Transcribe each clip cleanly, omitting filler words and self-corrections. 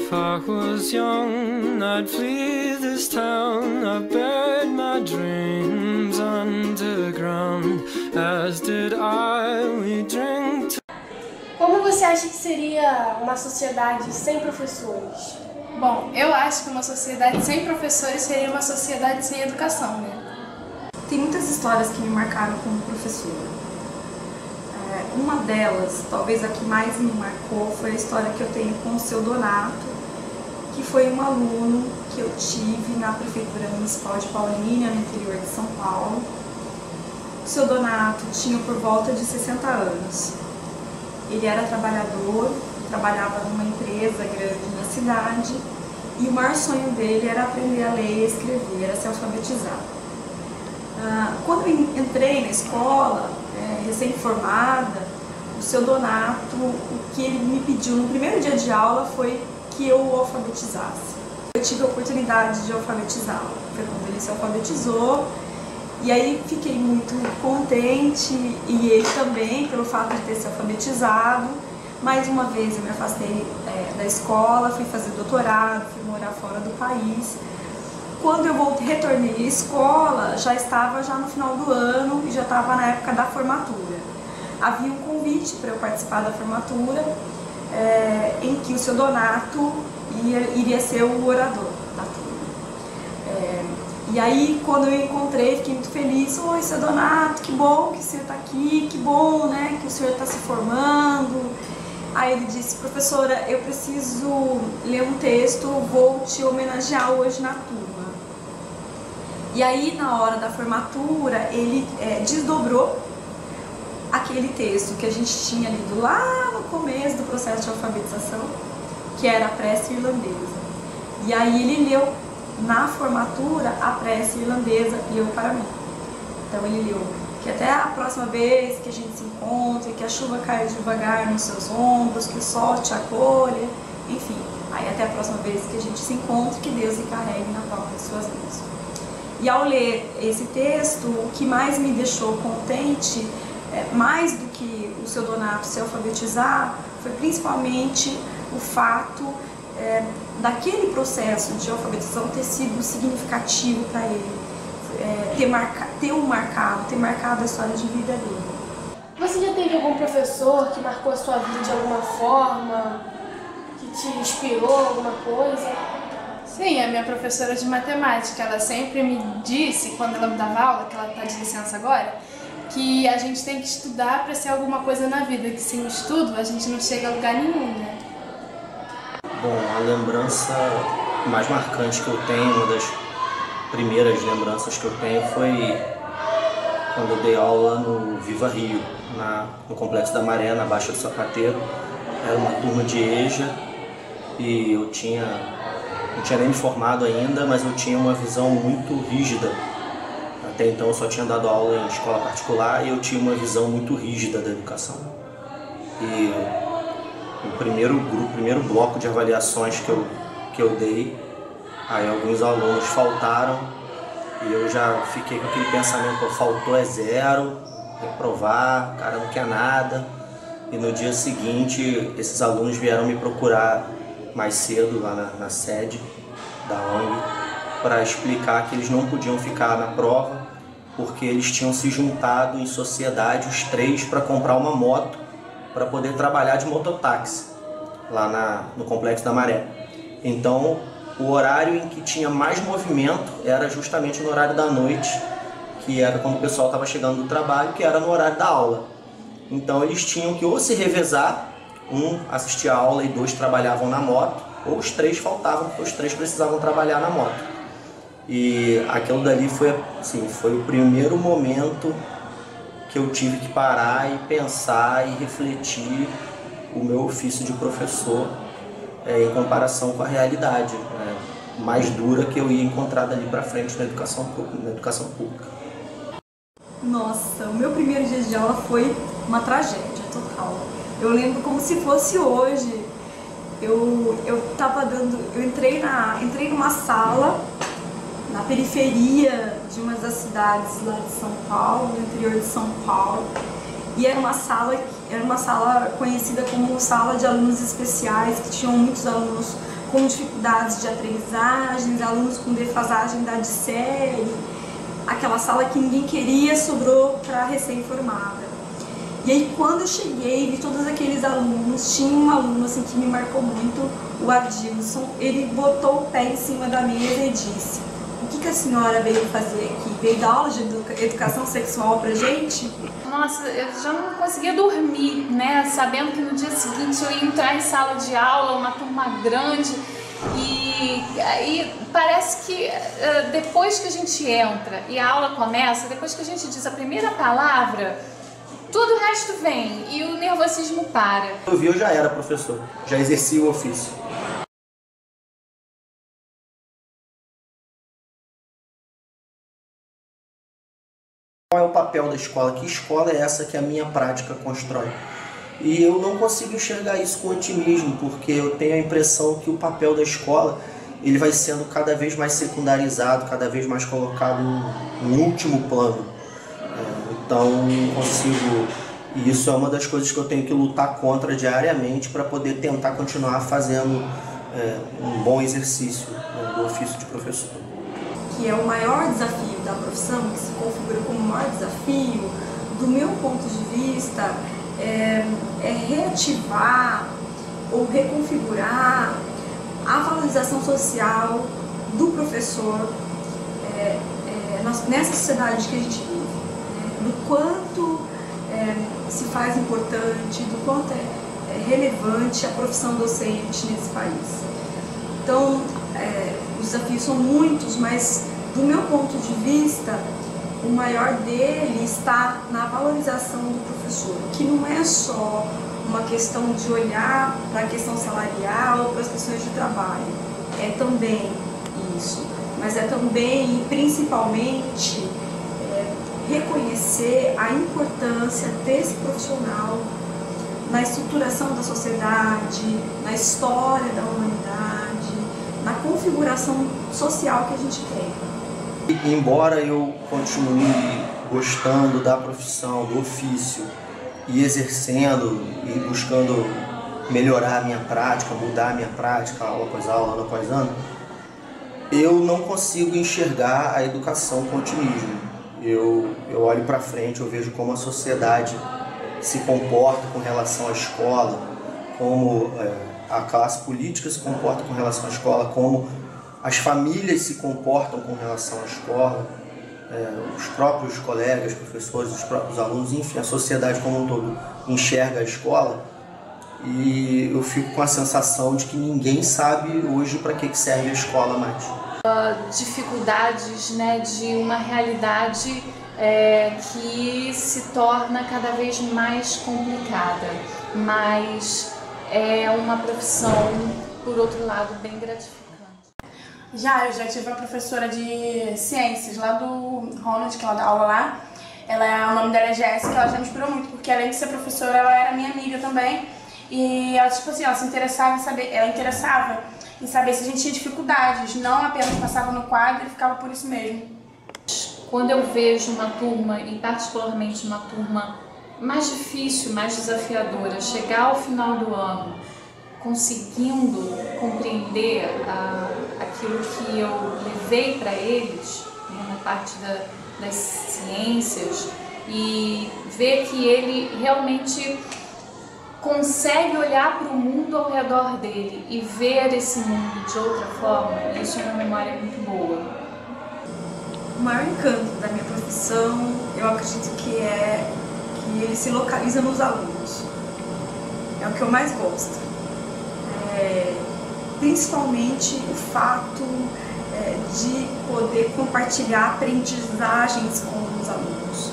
If I was young, I'd flee this town. I buried my dreams underground, as did I. We drink. Como você acha que seria uma sociedade sem professores? Bom, eu acho que uma sociedade sem professores seria uma sociedade sem educação, né? Tem muitas histórias que me marcaram como professora. Uma delas, talvez a que mais me marcou, foi a história que eu tenho com o seu Donato, que foi um aluno que eu tive na Prefeitura Municipal de Paulínia, no interior de São Paulo. O seu Donato tinha por volta de 60 anos. Ele era trabalhador, trabalhava numa empresa grande na cidade, e o maior sonho dele era aprender a ler e escrever, era se alfabetizar. Quando eu entrei na escola, recém-formada, o seu Donato, o que ele me pediu no primeiro dia de aula foi que eu o alfabetizasse. Eu tive a oportunidade de alfabetizá-lo. Foi quando ele se alfabetizou, e aí fiquei muito contente, e ele também, pelo fato de ter se alfabetizado. Mais uma vez eu me afastei da escola, fui fazer doutorado, fui morar fora do país. Quando eu retornei à escola, já estava no final do ano e já estava na época da formatura. Havia um convite para eu participar da formatura, em que o seu Donato iria ser o orador da turma. E aí, quando eu encontrei, fiquei muito feliz. Oi, seu Donato, que bom que o senhor está aqui, que bom, né, que o senhor está se formando. Aí ele disse: professora, eu preciso ler um texto, vou te homenagear hoje na turma. E aí, na hora da formatura, ele desdobrou aquele texto que a gente tinha lido lá no começo do processo de alfabetização, que era a prece irlandesa. E aí ele leu na formatura a prece irlandesa, leu para mim. Então ele leu que até a próxima vez que a gente se encontre, que a chuva caia devagar nos seus ombros, que o sol te acolha, enfim. Aí até a próxima vez que a gente se encontre, que Deus lhe carregue na palma de suas mãos. E ao ler esse texto, o que mais me deixou contente, mais do que o seu Donato se alfabetizar, foi principalmente o fato daquele processo de alfabetização ter sido significativo para ele, ter marcado a história de vida dele. Você já teve algum professor que marcou a sua vida de alguma forma, que te inspirou alguma coisa? Sim, a minha professora de matemática, ela sempre me disse, quando ela me dava aula, que ela está de licença agora, que a gente tem que estudar para ser alguma coisa na vida, que sem o estudo a gente não chega a lugar nenhum, né? Bom, a lembrança mais marcante que eu tenho, uma das primeiras lembranças que eu tenho foi quando eu dei aula no Viva Rio, no Complexo da Maré, na Baixa do Sapateiro. Era uma turma de EJA e eu não tinha nem me formado ainda, mas eu tinha uma visão muito rígida. Até então eu só tinha dado aula em escola particular e eu tinha uma visão muito rígida da educação. E o primeiro bloco de avaliações que eu dei, aí alguns alunos faltaram e eu já fiquei com aquele pensamento: faltou é zero, reprovar, o cara não quer nada. E no dia seguinte esses alunos vieram me procurar mais cedo lá na sede da ONG para explicar que eles não podiam ficar na prova porque eles tinham se juntado em sociedade, os três, para comprar uma moto para poder trabalhar de mototáxi lá no Complexo da Maré. Então o horário em que tinha mais movimento era justamente no horário da noite, que era quando o pessoal estava chegando do trabalho, que era no horário da aula. Então eles tinham que ou se revezar, um assistia a aula e dois trabalhavam na moto, ou os três faltavam, porque os três precisavam trabalhar na moto. E aquilo dali foi o primeiro momento que eu tive que parar e pensar e refletir o meu ofício de professor em comparação com a realidade mais dura que eu ia encontrar dali para frente na educação pública. Nossa, o meu primeiro dia de aula foi uma tragédia total. Eu lembro como se fosse hoje. Eu entrei numa sala na periferia de uma das cidades lá de São Paulo, no interior de São Paulo, e era uma sala conhecida como sala de alunos especiais, que tinham muitos alunos com dificuldades de aprendizagens, alunos com defasagem da série, aquela sala que ninguém queria sobrou para a recém-formada. E aí quando eu cheguei e vi todos aqueles alunos, tinha um aluno assim que me marcou muito, o Adilson, ele botou o pé em cima da mesa e disse: o que a senhora veio fazer aqui? Veio dar aula de educação sexual pra gente? Nossa, eu já não conseguia dormir, né? Sabendo que no dia seguinte eu ia entrar em sala de aula, uma turma grande. E aí parece que depois que a gente entra e a aula começa, depois que a gente diz a primeira palavra, tudo o resto vem e o nervosismo para. Eu já era professor, já exercia o ofício. Qual é o papel da escola? Que escola é essa que a minha prática constrói? E eu não consigo enxergar isso com otimismo, porque eu tenho a impressão que o papel da escola ele vai sendo cada vez mais secundarizado, cada vez mais colocado em último plano. Então não consigo, e isso é uma das coisas que eu tenho que lutar contra diariamente para poder tentar continuar fazendo um bom exercício do ofício de professor. Que é o maior desafio da profissão, que se configura como o maior desafio, do meu ponto de vista, é reativar ou reconfigurar a valorização social do professor nessa sociedade que a gente vive, do quanto se faz importante, do quanto é relevante a profissão docente nesse país. Então, os desafios são muitos, mas do meu ponto de vista, o maior dele está na valorização do professor, que não é só uma questão de olhar para a questão salarial ou para as questões de trabalho. É também isso, mas é também e principalmente reconhecer a importância desse profissional na estruturação da sociedade, na história da humanidade, na configuração social que a gente tem. Embora eu continue gostando da profissão, do ofício, e exercendo e buscando melhorar a minha prática, mudar a minha prática, aula após aula, ano após ano, eu não consigo enxergar a educação com otimismo. Eu olho para frente, eu vejo como a sociedade se comporta com relação à escola, como a classe política se comporta com relação à escola, como as famílias se comportam com relação à escola, os próprios colegas, professores, os próprios alunos, enfim, a sociedade como um todo enxerga a escola, e eu fico com a sensação de que ninguém sabe hoje para que serve a escola mais. Dificuldades, né, de uma realidade que se torna cada vez mais complicada, mas é uma profissão, por outro lado, bem gratificante. Eu já tive uma professora de ciências lá do Ronald, que ela dá aula lá. O nome dela é Jéssica, ela já me inspirou muito, porque além de ser professora, ela era minha amiga também. E ela, tipo assim, ela se interessava em saber, em saber se a gente tinha dificuldades, não apenas passava no quadro e ficava por isso mesmo. Quando eu vejo uma turma, e particularmente uma turma mais difícil, mais desafiadora, chegar ao final do ano conseguindo compreender aquilo que eu levei para eles, né, na parte das ciências, e ver que ele realmente consegue olhar para o mundo ao redor dele e ver esse mundo de outra forma, isso é uma memória muito boa. O maior encanto da minha profissão, eu acredito que ele se localiza nos alunos. É o que eu mais gosto. Principalmente o fato de poder compartilhar aprendizagens com os alunos.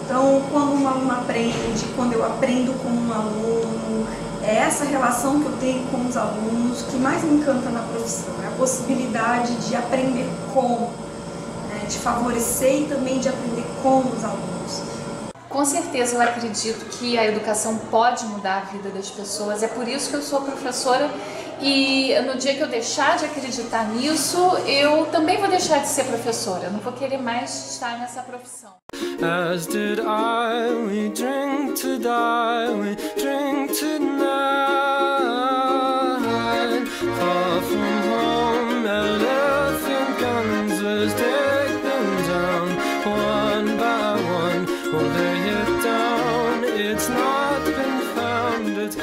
Então, quando um aluno aprende, quando eu aprendo com um aluno, é essa relação que eu tenho com os alunos que mais me encanta na profissão, é a possibilidade de aprender com, de favorecer e também de aprender com os alunos. Com certeza eu acredito que a educação pode mudar a vida das pessoas, é por isso que eu sou professora, e no dia que eu deixar de acreditar nisso, eu também vou deixar de ser professora, eu não vou querer mais estar nessa profissão. As did I, we drink to die, we drink tonight. from home. Elephant guns, let's take them down. One by one, will they hit down? It's not been found, it's